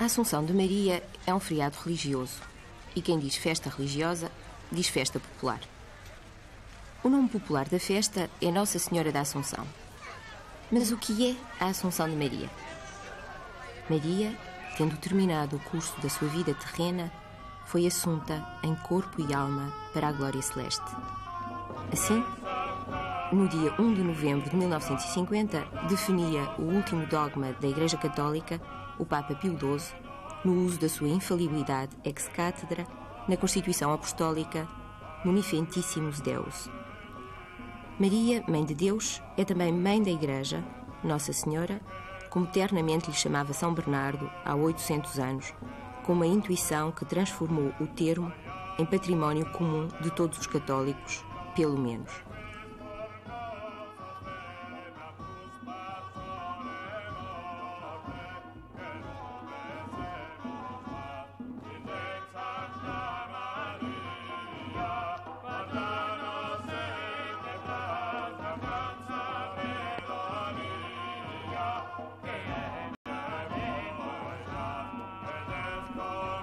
A Assunção de Maria é um feriado religioso e quem diz festa religiosa diz festa popular. O nome popular da festa é Nossa Senhora da Assunção. Mas o que é a Assunção de Maria? Maria, tendo terminado o curso da sua vida terrena, foi assunta em corpo e alma para a glória celeste. Assim, no dia 1 de novembro de 1950, definia o último dogma da Igreja Católica, o Papa Pio XII, no uso da sua infalibilidade ex cátedra na Constituição Apostólica Munificentissimus Deus. Maria, Mãe de Deus, é também Mãe da Igreja, Nossa Senhora, como ternamente lhe chamava São Bernardo há 800 anos, com uma intuição que transformou o termo em património comum de todos os católicos, pelo menos.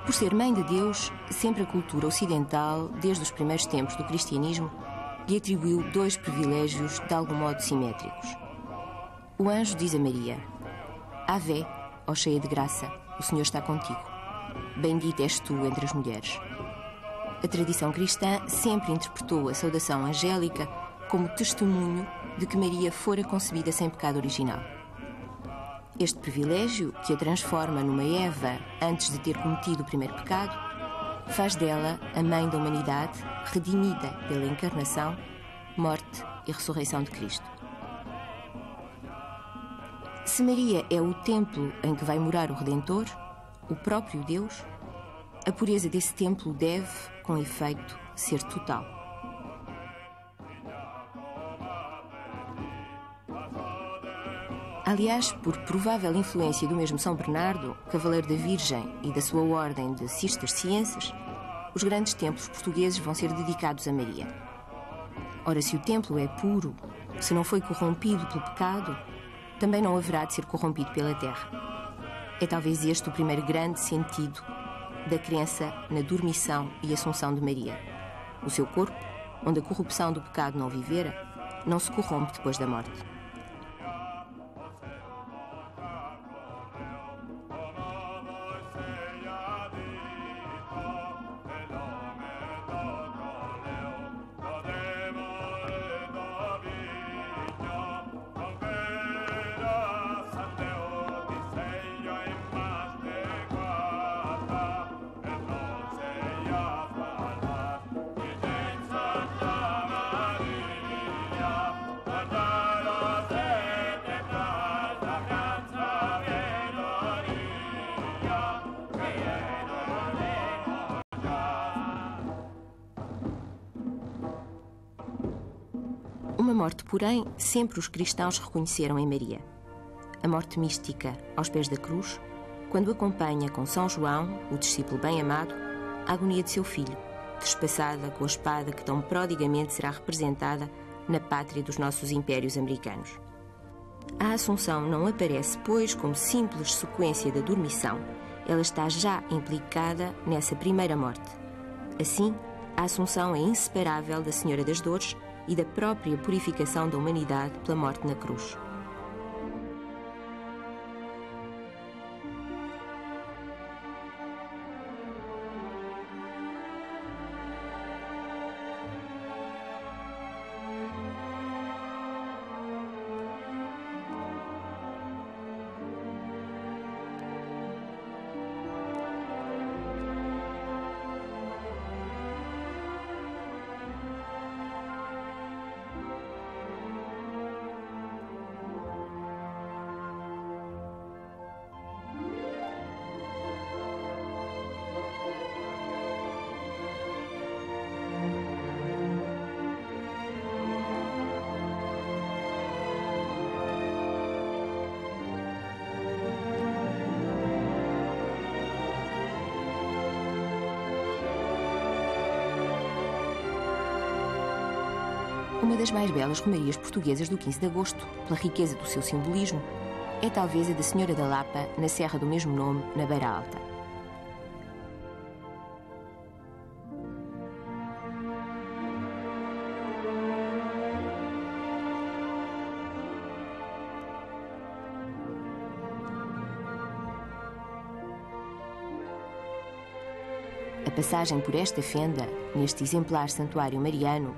Por ser Mãe de Deus, sempre a cultura ocidental, desde os primeiros tempos do cristianismo, lhe atribuiu dois privilégios de algum modo simétricos. O anjo diz a Maria: Ave, ó cheia de graça, o Senhor está contigo. Bendita és tu entre as mulheres. A tradição cristã sempre interpretou a saudação angélica como testemunho de que Maria fora concebida sem pecado original. Este privilégio, que a transforma numa Eva antes de ter cometido o primeiro pecado, faz dela a mãe da humanidade, redimida pela encarnação, morte e ressurreição de Cristo. Se Maria é o templo em que vai morar o Redentor, o próprio Deus, a pureza desse templo deve, com efeito, ser total. Aliás, por provável influência do mesmo São Bernardo, cavaleiro da Virgem e da sua ordem de cistercienses, os grandes templos portugueses vão ser dedicados a Maria. Ora, se o templo é puro, se não foi corrompido pelo pecado, também não haverá de ser corrompido pela terra. É talvez este o primeiro grande sentido da crença na dormição e assunção de Maria. O seu corpo, onde a corrupção do pecado não vivera, não se corrompe depois da morte. Uma morte, porém, sempre os cristãos reconheceram em Maria. A morte mística aos pés da cruz, quando acompanha com São João, o discípulo bem-amado, a agonia de seu filho, trespassada com a espada que tão prodigamente será representada na pátria dos nossos impérios americanos. A Assunção não aparece, pois, como simples sequência da dormição. Ela está já implicada nessa primeira morte. Assim, a Assunção é inseparável da Senhora das Dores e da própria purificação da humanidade pela morte na cruz. Uma das mais belas romarias portuguesas do 15 de agosto, pela riqueza do seu simbolismo, é talvez a da Senhora da Lapa, na serra do mesmo nome, na Beira Alta. A passagem por esta fenda, neste exemplar santuário mariano,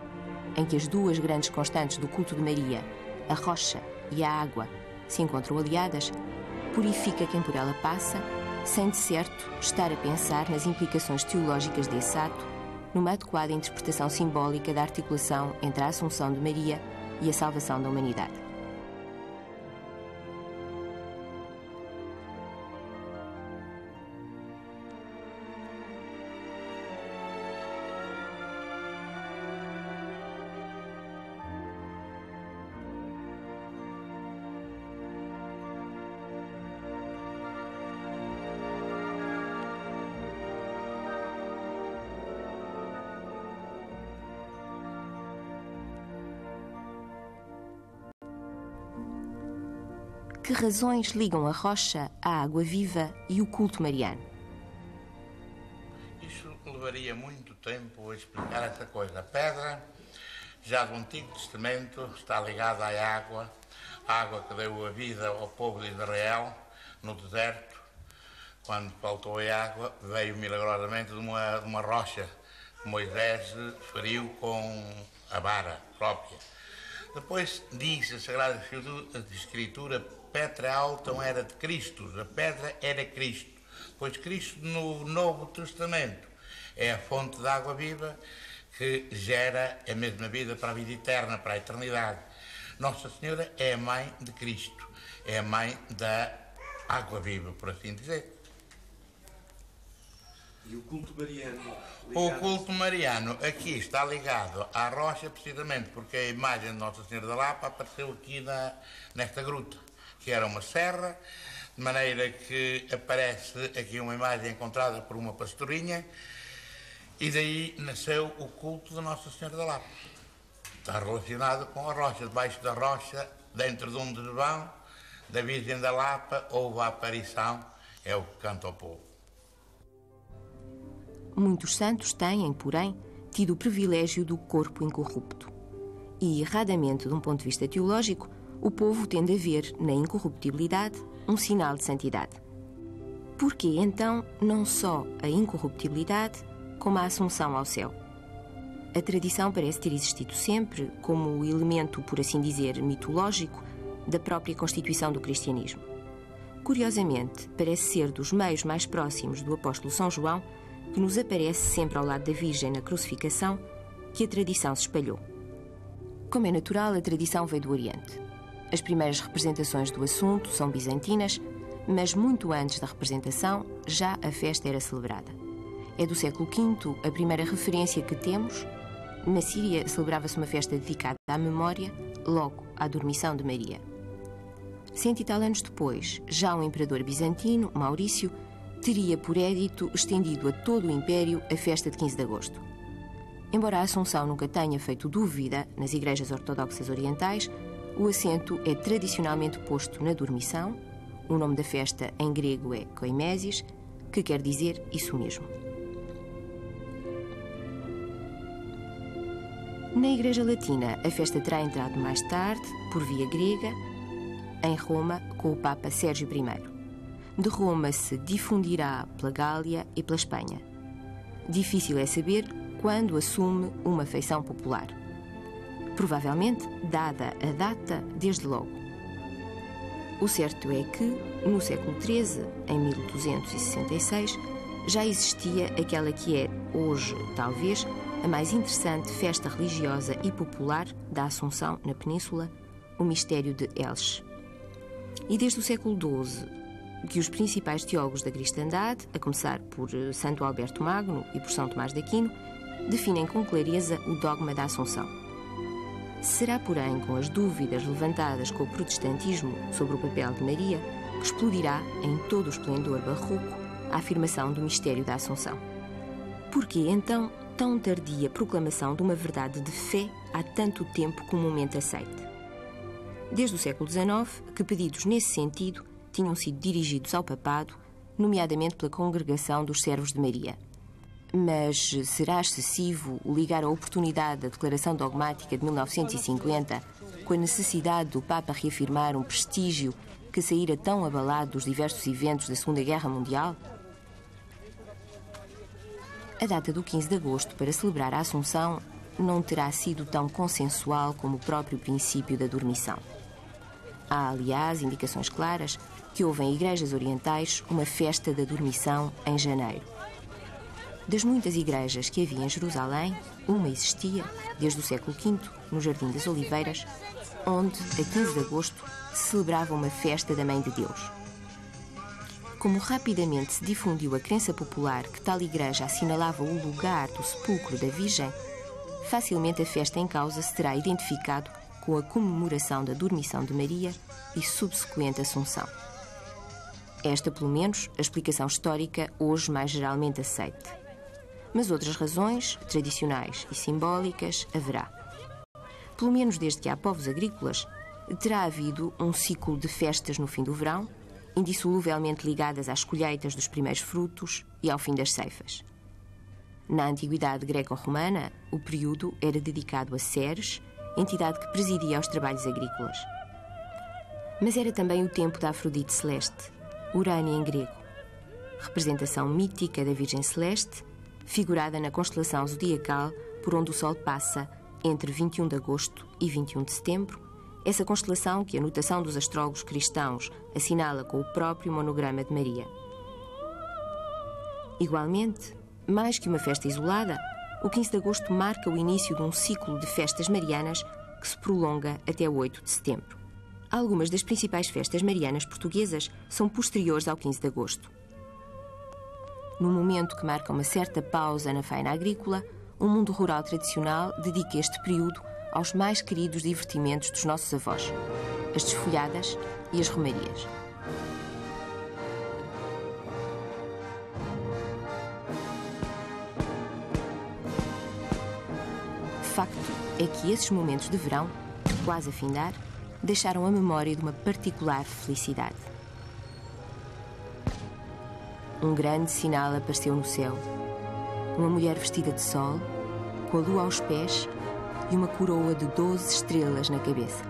em que as duas grandes constantes do culto de Maria, a rocha e a água, se encontram aliadas, purifica quem por ela passa, sem de certo estar a pensar nas implicações teológicas desse ato, numa adequada interpretação simbólica da articulação entre a Assunção de Maria e a salvação da humanidade. Que razões ligam a rocha à água viva e o culto mariano? Isso levaria muito tempo a explicar essa coisa. A pedra, já do Antigo Testamento, está ligada à água que deu a vida ao povo de Israel no deserto. Quando faltou a água, veio milagrosamente de uma rocha que Moisés feriu com a vara própria. Depois diz a Sagrada Escritura, Petra alta era de Cristo, a pedra era Cristo, pois Cristo no Novo Testamento é a fonte de água viva que gera a mesma vida para a vida eterna, para a eternidade. Nossa Senhora é a mãe de Cristo, é a mãe da água viva, por assim dizer. E o culto mariano? O culto mariano aqui está ligado à rocha precisamente porque a imagem de Nossa Senhora da Lapa apareceu aqui nesta gruta, que era uma serra, de maneira que aparece aqui uma imagem encontrada por uma pastorinha e daí nasceu o culto de Nossa Senhora da Lapa. Está relacionado com a rocha. Debaixo da rocha, dentro de um desvão da Virgem da Lapa, houve a aparição, é o que canta ao povo. Muitos santos têm, porém, tido o privilégio do corpo incorrupto. E, erradamente, de um ponto de vista teológico, o povo tende a ver na incorruptibilidade um sinal de santidade. Porquê, então, não só a incorruptibilidade, como a assunção ao céu? A tradição parece ter existido sempre como o elemento, por assim dizer, mitológico da própria constituição do cristianismo. Curiosamente, parece ser dos meios mais próximos do apóstolo São João que nos aparece sempre ao lado da Virgem na crucificação que a tradição se espalhou. Como é natural, a tradição veio do Oriente. As primeiras representações do assunto são bizantinas, mas muito antes da representação já a festa era celebrada. É do século V a primeira referência que temos. Na Síria celebrava-se uma festa dedicada à memória, logo à dormição de Maria. 100 e tal anos depois, já um imperador bizantino, Maurício, teria por édito estendido a todo o Império a festa de 15 de agosto. Embora a Assunção nunca tenha feito dúvida nas igrejas ortodoxas orientais, o acento é tradicionalmente posto na dormição. O nome da festa em grego é koimesis, que quer dizer isso mesmo. Na Igreja Latina, a festa terá entrado mais tarde, por via grega, em Roma, com o Papa Sérgio I. De Roma se difundirá pela Gália e pela Espanha. Difícil é saber quando assume uma feição popular. Provavelmente, dada a data, desde logo. O certo é que, no século XIII, em 1266, já existia aquela que é, hoje, talvez, a mais interessante festa religiosa e popular da Assunção na Península, o mistério de Elche. E desde o século XII, que os principais teólogos da cristandade, a começar por Santo Alberto Magno e por São Tomás de Aquino, definem com clareza o dogma da Assunção. Será, porém, com as dúvidas levantadas com o protestantismo sobre o papel de Maria que explodirá, em todo o esplendor barroco, a afirmação do mistério da Assunção. Porquê, então, tão tardia proclamação de uma verdade de fé há tanto tempo comumente aceite? desde o século XIX que pedidos nesse sentido tinham sido dirigidos ao papado, nomeadamente pela Congregação dos Servos de Maria. Mas será excessivo ligar a oportunidade da Declaração Dogmática de 1950 com a necessidade do Papa reafirmar um prestígio que saíra tão abalado dos diversos eventos da Segunda Guerra Mundial? A data do 15 de agosto para celebrar a Assunção não terá sido tão consensual como o próprio princípio da dormição. Há, aliás, indicações claras que houve em igrejas orientais uma festa da dormição em janeiro. Das muitas igrejas que havia em Jerusalém, uma existia, desde o século V, no Jardim das Oliveiras, onde, a 15 de agosto, se celebrava uma festa da Mãe de Deus. Como rapidamente se difundiu a crença popular que tal igreja assinalava o lugar do sepulcro da Virgem, facilmente a festa em causa se terá identificado com a comemoração da dormição de Maria e subsequente Assunção. Esta, pelo menos, a explicação histórica hoje mais geralmente aceite. Mas outras razões, tradicionais e simbólicas, haverá. Pelo menos desde que há povos agrícolas, terá havido um ciclo de festas no fim do verão, indissoluvelmente ligadas às colheitas dos primeiros frutos e ao fim das ceifas. Na antiguidade greco-romana, o período era dedicado a Ceres, entidade que presidia aos trabalhos agrícolas. Mas era também o tempo da Afrodite Celeste, Urânia em grego, representação mítica da Virgem Celeste, figurada na constelação zodiacal por onde o Sol passa entre 21 de agosto e 21 de setembro, essa constelação que a notação dos astrólogos cristãos assinala com o próprio monograma de Maria. Igualmente, mais que uma festa isolada, o 15 de agosto marca o início de um ciclo de festas marianas que se prolonga até o 8 de setembro. Algumas das principais festas marianas portuguesas são posteriores ao 15 de agosto. No momento que marca uma certa pausa na faina agrícola, o mundo rural tradicional dedica este período aos mais queridos divertimentos dos nossos avós, as desfolhadas e as romarias. Facto é que esses momentos de verão, quase a findar, deixaram a memória de uma particular felicidade. Um grande sinal apareceu no céu. Uma mulher vestida de sol, com a lua aos pés e uma coroa de 12 estrelas na cabeça.